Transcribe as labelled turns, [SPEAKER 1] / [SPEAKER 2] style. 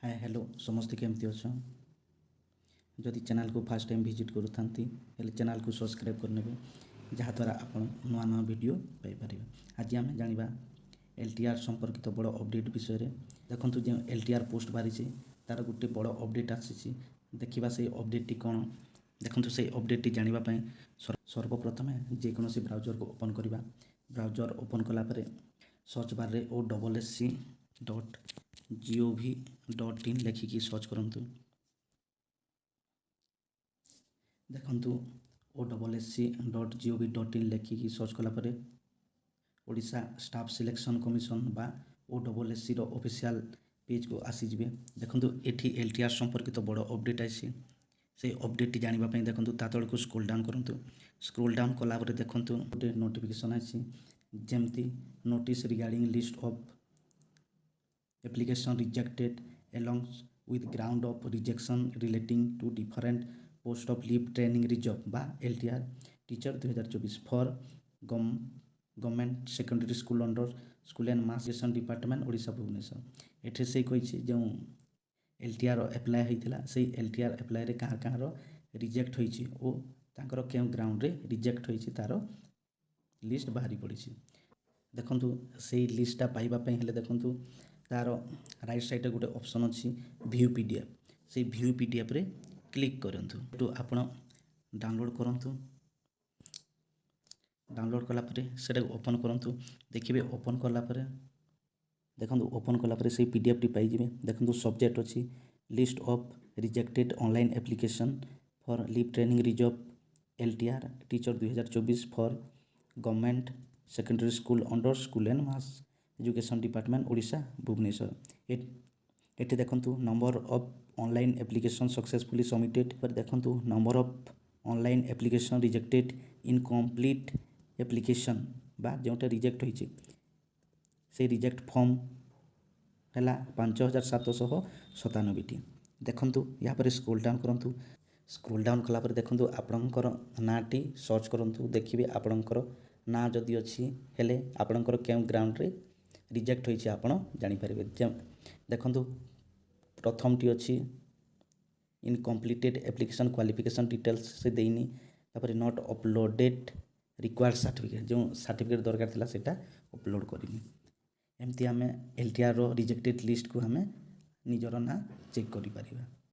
[SPEAKER 1] Hi hello समस्ते केमती अच्छा जदि चैनल को फास्ट टाइम विजिट करूँ चैनल को सब्सक्राइब करने जहाँद्वारा आप नुआ नुआ वीडियो पाइपर। आज आम जाना एलटीआर संपर्कित बड़ अपडेट विषय देखो जो एलटीआर पोस्ट बाहरी तार गोटे बड़ अपडेट आसी देखा से अपडेट कौन देखो से अपडेट जानापी सर्वप्रथम जेकोसी ब्राउजर को ओपन करवा। ब्राउजर ओपन कलापर सर्च बार रे OSSC.gov.in लिखिकी सर्च करूँ। देखु OSSC.gov.in लिखिकी सर्च कलापर ओडिशा स्टाफ सिलेक्शन कमिशन बा OSSC रो ऑफिशियल पेज को आसीजे। देखु ये एलटीआर संपर्कित बड़ अपडेट आसी से अपडेट जानापी देखो ता तल को स्क्रोल डाउन करूँ। स्क्रोल डाउन कलापर देखु गोटे नोटिफिकेशन आसी जमती notice regarding list of application rejected along with ground of rejection relating to different post of leave training reserve बा LTR teacher 2024 for government secondary school under school and mass education department Odisha Bhubaneswar. एठे से कही जो LTR apply होता से LTR apply रे कहाँ कहाँ रिजेक्ट होइछि ओ तांकर केउ ग्राउंड रे रिजेक्ट होइछि तार लिस्ट बाहरी पड़ी। देखु से लिस्टा पाइबा हेले देखु तार राइट साइड गोटे ऑप्शन अच्छी व्यू पीडीएफ से व्यू पीडीएफ रे क्लिक करंतु तो आपण डाउनलोड करंतु। डाउनलोड कलापर से ओपन करंतु देखिए ओपन कलापर देखो ओपन कलापर से पीडीएफ टी पाइबे। देखो सब्जेक्ट अच्छी list of rejected online application for leave training reserve LTR teacher 2024 for government secondary school under school and mass education department Odisha Bhubaneswar. ये देखो number of online application successfully submitted पर देखो number of online application rejected incomplete application बा जोटा reject होइछि से reject form है 5797 देखु या पर स्क्रोल डाउन करूँ। स्क्रोल डाउन कलापर देखो आपणकर नाटी सर्च करूँ देखिए आपणकर ना जदि अच्छी हेले आपणकर केउ ग्राउंड रे रिजेक्ट होइछि आपण जानिपारे। देखो प्रथम टी अच्छी इनकम्प्लीटेड एप्लिकेशन क्वालिफिकेशन डिटेल्स से देनी तापर नॉट अपलोडेड रिक्वायर्ड सर्टिफिकेट जो सर्टिफिकेट दरकार थिला सेटा अपलोड करिनी। एमती आम LTR रो रिजेक्टेड लिस्ट को आम निजर ना चेक करि परिबा।